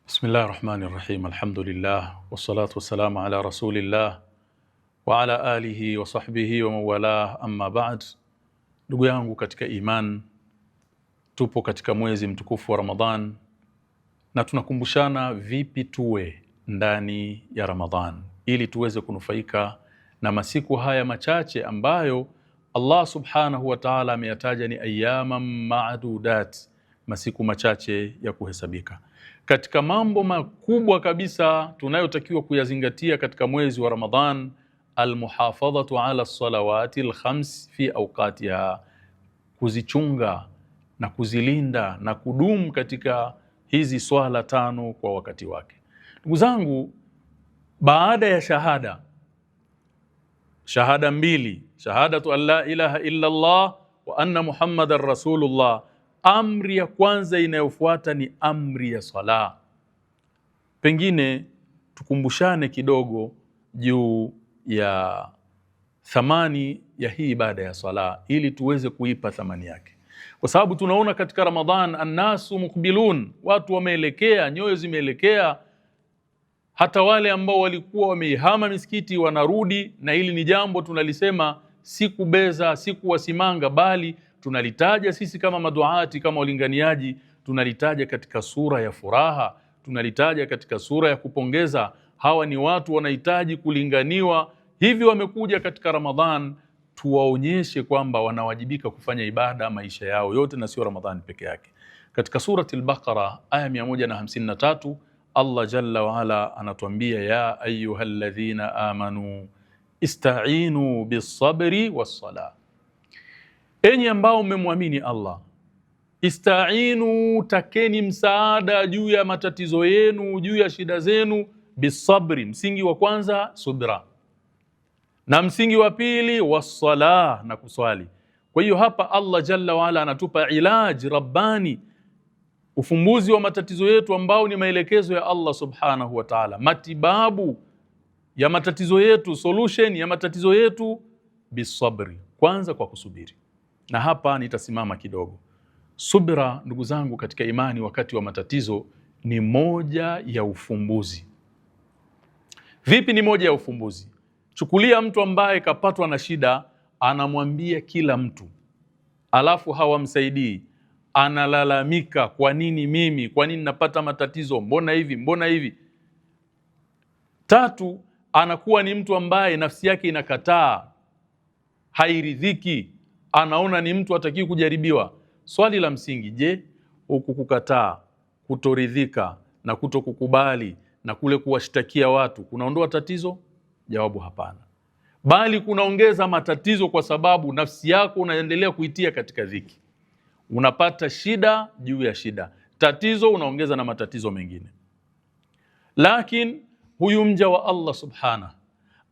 Bismillah rahmani rahim, alhamdulillah, wassalatu wassalamu ala rasulillah wa ala alihi wa sahbihi wa mawalah, amma ba'd. Ndugu yangu katika iman, tupo katika mwezi mtukufu wa Ramadhan na tunakumbushana vipi tuwe ndani ya Ramadhan ili tuweze kunufaika na masiku haya machache ambayo Allah subhanahu wa ta'ala ameyataja ni ayyaman ma'dudat, masiku machache ya kuhesabika. Katika mambo makubwa kabisa tunayotakiwa kuyazingatia katika mwezi wa Ramadhan, almuhafadhatu ala salawati alkhams fi awqatiha, kuzichunga na kuzilinda na kudumu katika hizi swala tano kwa wakati wake. Ndugu zangu, baada ya shahada mbili, shahadatu an la ilaha illa Allah wa anna Muhammadar Rasulullah, amri ya kwanza inayofuata ni amri ya sala. Pengine tukumbushane kidogo juu ya thamani ya hii ibada ya sala ili tuweze kuipa thamani yake, kwa sababu tunaona katika Ramadhan annasu mukbilun, watu wameelekea, nyoyo zimeelekea. Hata wale ambao walikuwa wameihama misikiti wanarudi, na hili ni jambo tunalisema si kubeza, si kuwasimanga, bali tunalitaja sisi kama maduati, kama walinganiaji, tunalitaja katika sura ya furaha, tunalitaja katika sura ya kupongeza. Hawa ni watu wanahitaji kulinganiwa, hivi wamekuja katika Ramadhan, tuwaonyeshe kwamba wanawajibika kufanya ibada maisha yao yote na sio Ramadhan peke yake. Katika surati al-Baqara aya 153 Allah jalla wa ala anatuambia, ya ayyuhalladhina amanu ista'inu bis-sabri was-salah, enyi ambao mmemwamini Allah, ista'inu, takeni msaada juu ya matatizo yenu, juu ya shida zenu, bisabri, msingi wa kwanza subra, na msingi wa pili was-salah, na kuswali. Kwa hiyo hapa Allah jalla wa ala anatupa ilaj rabbani, ufumbuzi wa matatizo yetu ambao ni maelekezo ya Allah subhanahu wa ta'ala, matibabu ya matatizo yetu, solution ya matatizo yetu bisabri, kwanza kwa kusubiri. Na hapa nitasimama kidogo. Subira, ndugu zangu katika imani, wakati wa matatizo ni moja ya ufumbuzi. Vipi ni moja ya ufumbuzi? Chukulia mtu ambaye kapatwa na shida, anamwambia kila mtu, alafu hawamsaidii, analalamika, kwa nini mimi, kwa nini napata matatizo, mbona hivi, mbona hivi. Tatu, anakuwa ni mtu ambaye nafsi yake inakataa, hairidhiki, anaona ni mtu hatakiwi kujaribiwa. Swali la msingi, je, huku kukataa, kutoridhika na kutokukubali na kule kuwashtakia watu kunaondoa tatizo? Jawabu, hapana, bali kunaongeza matatizo, kwa sababu nafsi yako unaendelea kuitia katika dhiki. Unapata shida juu ya shida, tatizo unaongeza na matatizo mengine. Lakini huyu mja wa Allah subhanahu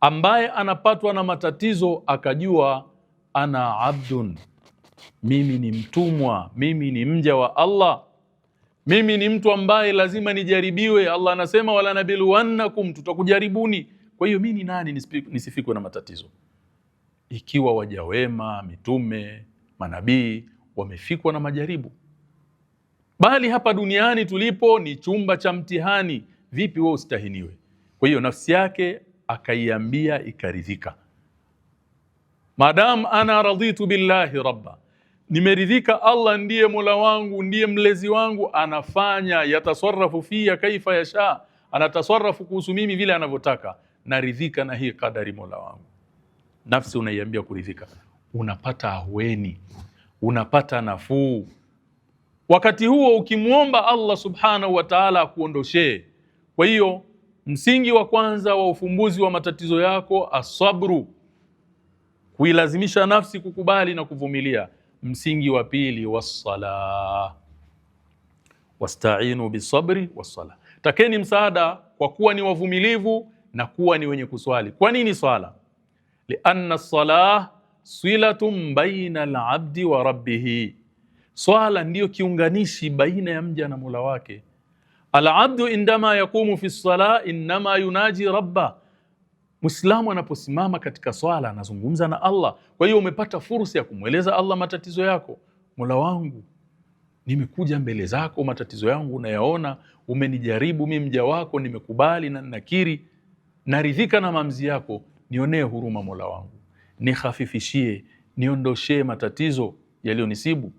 ambaye anapatwa na matatizo akajua, ana abdun, mimi ni mtumwa, mimi ni mja wa Allah, mimi ni mtu ambaye lazima nijaribiwe. Allah anasema wala nabiluwannakum, tutakujaribuni. Kwa hiyo mimi ni nani nisifikwe na matatizo? Ikiwa waja wema, mitume, manabii wamefikwa na majaribu, bali hapa duniani tulipo ni chumba cha mtihani, vipi wewe ustahiniwe? Kwa hiyo nafsi yake akaiambia, ikaridhika, madam ana raditu billahi rabba, nimeridhika, Allah ndiye mola wangu, ndiye mlezi wangu, anafanya yatasarrafu fiya kaifa yasha, anatasarrafu kuhusu mimi vile anavyotaka, naridhika na hii kadari mola wangu. Nafsi unaiambia kuridhika, unapata ahueni, unapata nafuu. Wakati huo ukimwomba Allah subhanahu wa ta'ala akuondoshee. Kwa hiyo msingi wa kwanza wa ufumbuzi wa matatizo yako asabru, kuilazimisha nafsi kukubali na kuvumilia. Msingi wa pili was-sala, wasta'inu bisabri was-sala, takeni msaada kwa kuwa ni wavumilivu na kuwa ni wenye kuswali. Kwa nini swala? Lianna as-salah silatun baina al-abdi wa rabbih, swala ndiyo kiunganishi baina ya mja na Mola wake. Al-abdu indama yaqumu fi as-salah inma yunaji rabba, Muislamu anaposimama katika swala anazungumza na Allah. Kwa hiyo umepata fursa ya kumweleza Allah matatizo yako. Mola wangu, nimekuja mbele zako, matatizo yangu unayaona, umenijaribu mimi mja wako, nimekubali na nakiri, naridhika na maamuzi yako, nionee huruma Mola wangu, nikhafifishie, niondoshee matatizo yaliyonisibu.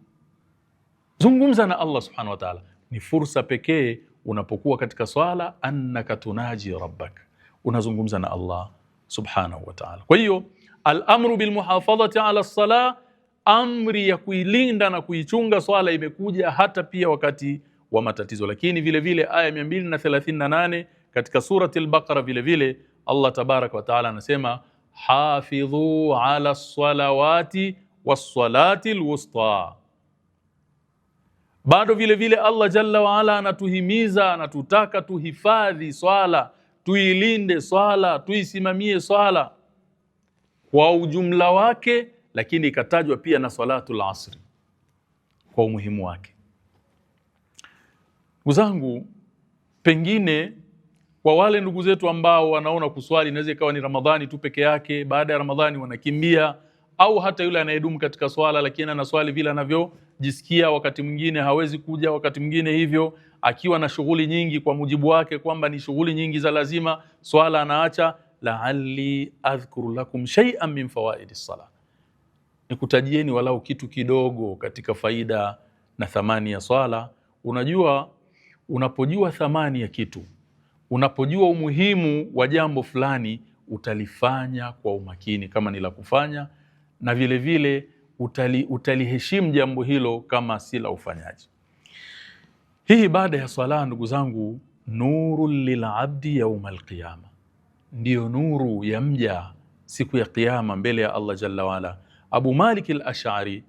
Zungumza na Allah subhanahu wa ta'ala. Ni fursa pekee unapokuwa katika swala, annaka tunaji rabbak, unazungumza na Allah subhanahu wa ta'ala. Kwa hiyo al-amru bil muhafadhati ala as-salah, amri ya kuilinda na kuichunga swala imekuja hata pia wakati wa matatizo. Lakini vile vile aya 238 katika surati al-Baqara vile vile Allah tabaraka wa taala anasema hafidhu ala salawati was-salati al-wusta. Bado vile vile Allah jalla wa ala anatuhimiza, anatutaka tuhifadhi swala, tuilinde swala, tuisimamie swala kwa ujumla wake, lakini ikatajwa pia na salatul asri kwa umuhimu wake. Ndugu zangu, pengine kwa wale ndugu zetu ambao wanaona kuswali inaweza ikawa ni Ramadhani tu peke yake, baada ya Ramadhani wanakimbia, au hata yule anayedumu katika swala lakini anaswali vile anavyojisikia, wakati mwingine hawezi kuja, wakati mwingine hivyo akiwa na shughuli nyingi kwa mujibu wake kwamba ni shughuli nyingi za lazima, swala anaacha. La'alli adhkuru lakum shay'an min fawaidi as-salah, nikutajieni walau kitu kidogo katika faida na thamani ya swala. Unajua, unapojua thamani ya kitu, unapojua umuhimu wa jambo fulani, utalifanya kwa umakini kama ni la kufanya, na vile vile utaliheshimu jambo hilo kama si la ufanyaji. Hii ibada ya swala, ndugu zangu, nurul lilabdi yawmal qiyama, ndiyo nuru ya mja siku ya kiyama mbele ya Allah jalla waala. Abu Malik al-Ash'ari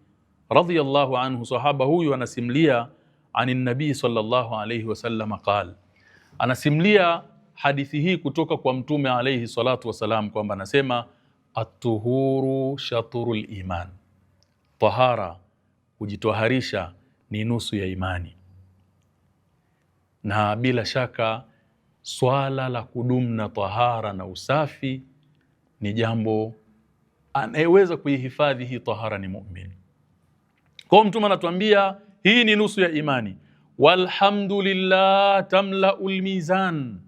radhiyallahu anhu, sahaba huyu, anasimulia ani nabii sallallahu alayhi wasallam qala, anasimulia hadithi hii kutoka kwa mtume alayhi salatu wasalam kwamba anasema at-tuhuru shatrul iman, tahara, kujitoharisha ni nusu ya imani. Na bila shaka swala la kudumu na tahara na usafi ni jambo anayeweza kuihifadhi hii tahara ni muumini. Kwa mtume anatuambia hii ni nusu ya imani. Walhamdulillah tamlaul mizan,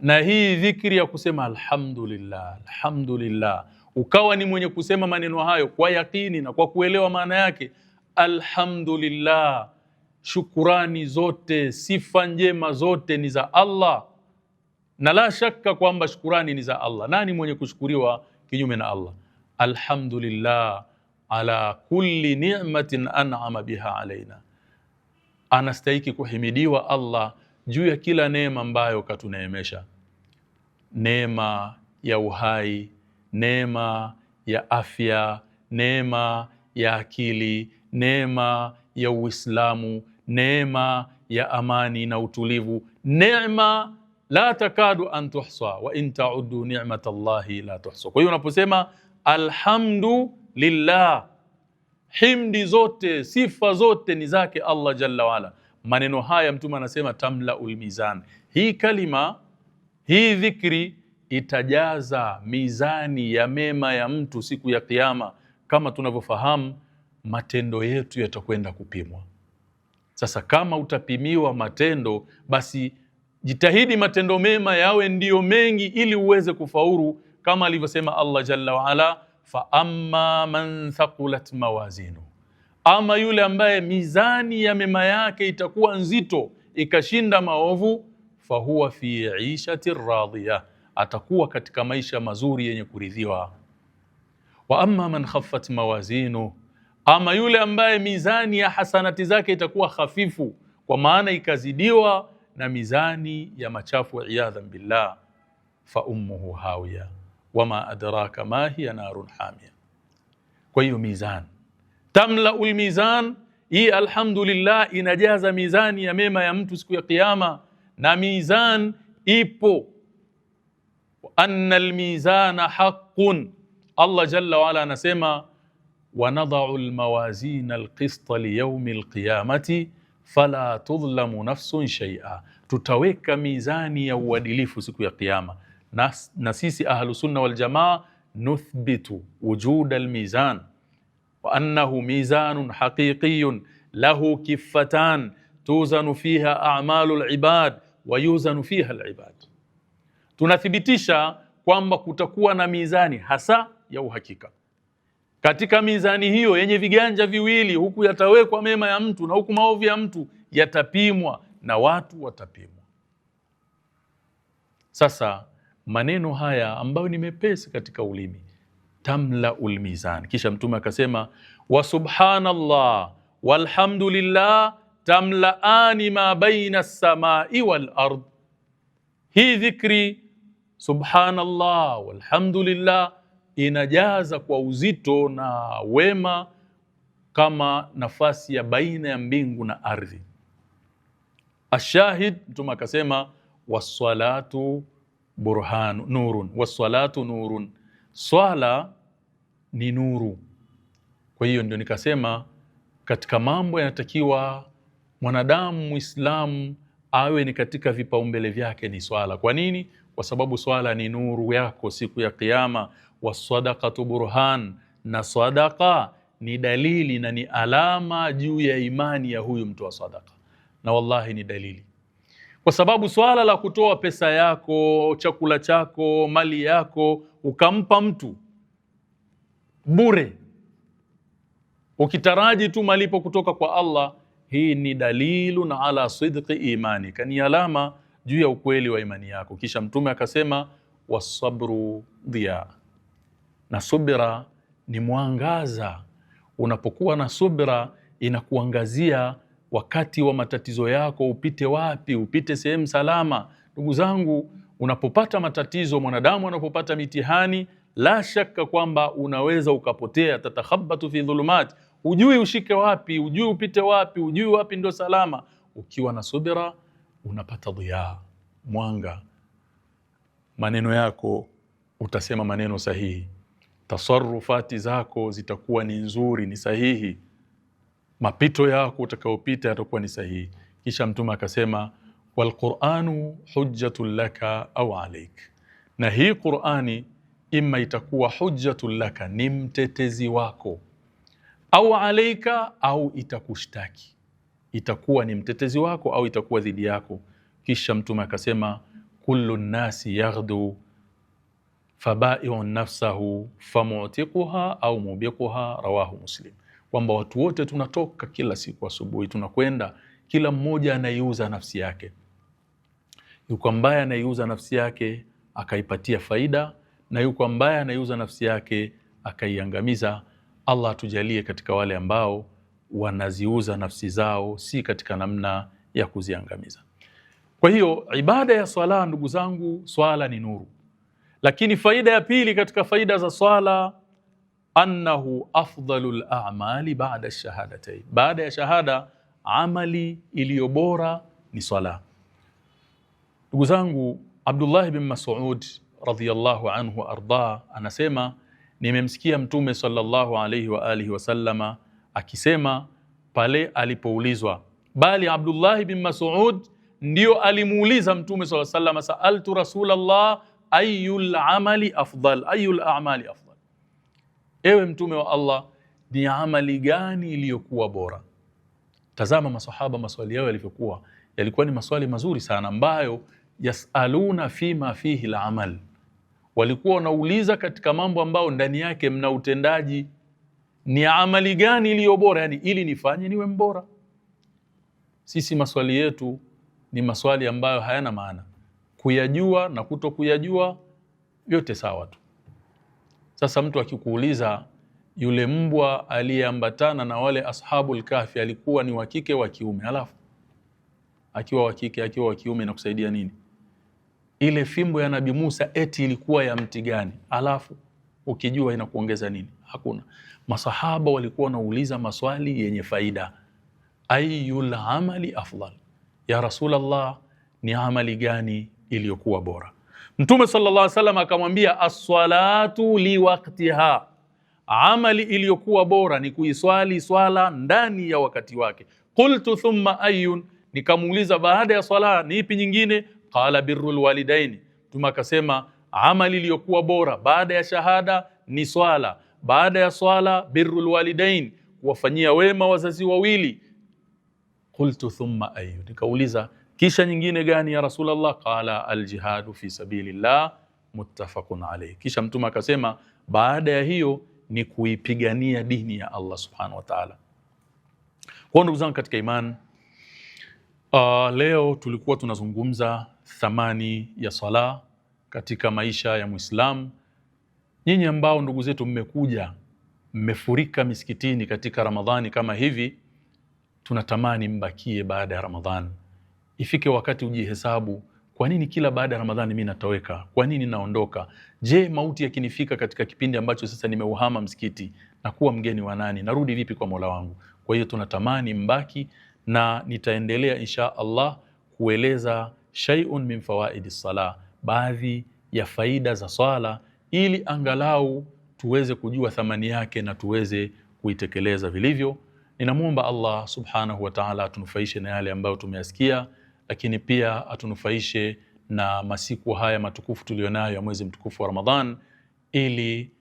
na hii dhikri ya kusema alhamdulillah, alhamdulillah, ukawa ni mwenye kusema maneno hayo kwa yakini na kwa kuelewa maana yake. Alhamdulillah, shukurani zote, sifa njema zote ni za Allah, na la shaka kwamba shukurani ni za Allah. Nani mwenye kushukuriwa kinyume na Allah? Alhamdulillah ala kulli ni'matin an'ama biha alaina, anastahiki kuhimidiwa Allah juu ya kila neema ambayo katuneemesha. Neema ya uhai, neema ya afya, neema ya akili, neema ya Uislamu, neema ya amani na utulivu, neema la takadu an tuhsa wa in ta'uddu ni'matallahi la tuhsa. Kwa hiyo unaposema alhamdulillah, himdi zote, sifa zote ni zake Allah jalla waala. Maneno haya mtume anasema tamlaul mizan, hii kalima, hii dhikri itajaza mizani ya mema ya mtu siku ya kiyama. Kama tunavyofahamu, matendo yetu yatakwenda kupimwa. Sasa kama utapimiwa matendo, basi jitahidi matendo mema yawe ndiyo mengi ili uweze kufaulu, kama alivyosema Allah jalla waala, fa amma man thaqulat mawazinu, ama yule ambaye mizani ya mema yake itakuwa nzito ikashinda maovu, fa huwa fi ishati radhiya, atakuwa katika maisha mazuri yenye kuridhiwa. Wa amma man khaffat mawazinu, ama yule ambaye mizani ya hasanati zake itakuwa hafifu, kwa maana ikazidiwa na mizani ya machafu, iyadhan billah, fa ummuhu hawiya wama adraka ma hiya narun hamia. Kwa hiyo mizan, tamlaul mizan, hii alhamdulillah inajaza mizani ya mema ya mtu siku ya kiyama. Na mizan ipo, wa anna almizana haqqun. Allah jalla wa ala anasema wanadau almawazina alqista liyawmi alqiyamati fala tudhlamu nafsun shay'a, tutaweka mizani ya uadilifu siku ya kiyama. Na sisi ahlu sunna wal jamaa nuthbitu wujud almizan wa annahu mizanun haqiqiyun lahu kiffatan tuzanu fiha a'malul ibad wa yuzanu fiha al-ibad. Tunathibitisha kwamba kutakuwa na mizani hasa ya uhakika. Katika mizani hiyo yenye viganja viwili, huku yatawekwa mema ya mtu na huku maovu ya mtu, yatapimwa na watu watapimwa. Sasa maneno haya ambayo ni mepesi katika ulimi, tamla ulmizan. Kisha Mtume akasema wa subhanallah walhamdulillah tamlaani ma baina as-samai wal ard. Hii dhikri subhanallah walhamdulillah inajaza kwa uzito na wema kama nafasi ya baina ya mbingu na ardhi. Ashahid, Mtume akasema wassalatu burhan nurun, wassalatu nurun, swala ni nuru. Kwa hiyo ndio nikasema katika mambo yanatakiwa mwanadamu Muislamu awe ni katika vipaumbele vyake ni swala. Kwa nini? Kwa sababu swala ni nuru yako siku ya Kiyama. Wasadaqatu burhan, na sadaqa ni dalili na ni alama juu ya imani ya huyu mtu wa sadaqa. Na wallahi ni dalili, kwa sababu swala la kutoa pesa yako, chakula chako, mali yako ukampa mtu bure ukitaraji tu malipo kutoka kwa Allah, hii ni dalilu na ala sidqi imani, kani alama juu ya ukweli wa imani yako. Kisha Mtume akasema wasabru dhiya, na subira ni mwangaza. Unapokuwa na subira inakuangazia wakati wa matatizo yako, upite wapi, upite sehemu salama. Ndugu zangu, unapopata matatizo, mwanadamu anapopata mitihani, la shaka kwamba unaweza ukapotea. Tatakhabatu fi dhulumat, hujui ushike wapi, hujui upite wapi, hujui wapi ndio salama. Ukiwa na subira unapata dhiya, mwanga. Maneno yako utasema maneno sahihi, tasarrufati zako zitakuwa ni nzuri, ni sahihi, mapito yako utakayopita yatakuwa ni sahihi. Kisha Mtume akasema walquranu hujjatun laka au alaik, na hii Qurani ima itakuwa hujjatun laka, ni mtetezi wako, au alaika, au itakushtaki, itakuwa ni mtetezi wako au itakuwa dhidi yako. Kisha Mtume akasema kullu nnasi yaghdu fabai'un nafsahu famutiquha au mubiquha, rawahu Muslim. Kwamba watu wote tunatoka kila siku asubuhi tunakwenda, kila mmoja anaiuza nafsi yake. Yuko ambaye anaiuza nafsi yake akaipatia faida, na yuko ambaye anaiuza nafsi yake akaiangamiza. Allah atujalie katika wale ambao wanaziuza nafsi zao si katika namna ya kuziangamiza. Kwa hiyo ibada ya swala, ndugu zangu, swala ni nuru. Lakini faida ya pili katika faida za swala, annahu afdalul a'mali ba'da ash-shahadatayn, baada ya shahada amali iliyo bora ni swala. Ndugu zangu, Abdullah bin Mas'ud radhiyallahu anhu arda anasema nimemsikia Mtume sallallahu alayhi wa alihi wasallama akisema pale alipoulizwa, bali Abdullah bin Mas'ud ndio alimuuliza Mtume sallallahu alayhi wasallama, sa'altu Rasulullah ayyul amali afdal, ayyul a'mali afdal, ewe Mtume wa Allah, ni amali gani iliyokuwa bora? Tazama masahaba maswali yao yalivyokuwa, yalikuwa ni maswali mazuri sana, ambayo yasaluna fima fihi al-amal, walikuwa wanauliza katika mambo ambayo ndani yake mna utendaji. Ni amali gani iliyo bora, yani ili nifanye niwe mbora. Sisi maswali yetu ni maswali ambayo hayana maana, kuyajua na kutokuyajua yote sawa tu. Sasa mtu akikuuliza yule mbwa aliyeambatana na wale ashabul kahfi alikuwa ni wa kike wa kiume, alafu akiwa wa kike akiwa wa kiume inakusaidia nini? Ile fimbo ya Nabii Musa eti ilikuwa ya mti gani? Alafu ukijua inakuongeza nini? Hakuna. Masahaba walikuwa wanauliza maswali yenye faida. Ayyul amali afdal, ya Rasulullah, ni amali gani iliyokuwa bora? Mtume sallallahu alaihi wasallam akamwambia as-salatu li waqtiha, amali iliyokuwa bora ni kuiswali swala ndani ya wakati wake. Qultu thumma ayyun, nikamuuliza baada ya swala ni ipi nyingine? Qala birrul walidaini, Mtume akasema amali iliyokuwa bora baada ya shahada ni swala, baada ya swala birrul walidain, kuwafanyia wema wazazi wawili, Qultu thumma ayu, nikauliza kisha nyingine gani ya Rasulullah? Qala aljihadu fi sabilillah muttafaqun alayh. Kisha Mtume akasema baada ya hiyo ni kuipigania dini ya Allah subhanahu wa ta'ala. Kwa ndugu zangu katika imani, leo tulikuwa tunazungumza thamani ya sala katika maisha ya Muislamu. Nyinyi ambao ndugu zetu mmefurika misikitini katika Ramadhani kama hivi, tunatamani mbakie baada ya Ramadhani. Ifike wakati ujihesabu, kwa nini kila baada ya Ramadhani mimi natoweka? Kwa nini naondoka? Je, mauti yakinifika katika kipindi ambacho sasa nimeuhama msikiti, na kuwa mgeni wa nani? Narudi vipi kwa Mola wangu? Kwa hiyo tunatamani mbaki, na nitaendelea insha Allah kueleza shay'un min fawaidi sala, baadhi ya faida za swala, ili angalau tuweze kujua thamani yake na tuweze kuitekeleza vilivyo. Ninamwomba Allah subhanahu wa ta'ala atunufaishe na yale ambayo tumeyasikia, lakini pia atunufaishe na masiku haya matukufu tulionayo ya mwezi mtukufu wa Ramadhan, ili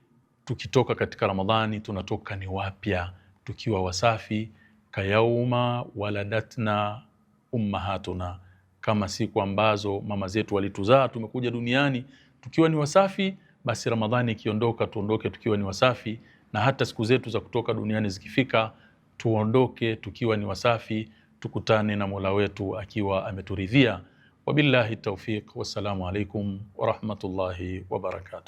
tukitoka katika Ramadhani tunatoka ni wapya, tukiwa wasafi, kayauma waladatna ummahatuna, kama siku ambazo mama zetu walituzaa tumekuja duniani tukiwa ni wasafi. Basi Ramadhani ikiondoka tuondoke tukiwa ni wasafi, na hata siku zetu za kutoka duniani zikifika tuondoke tukiwa ni wasafi, tukutane na Mola wetu akiwa ameturidhia. Wabillahi tawfiq, wassalamu alaikum wa rahmatullahi wa barakatuh.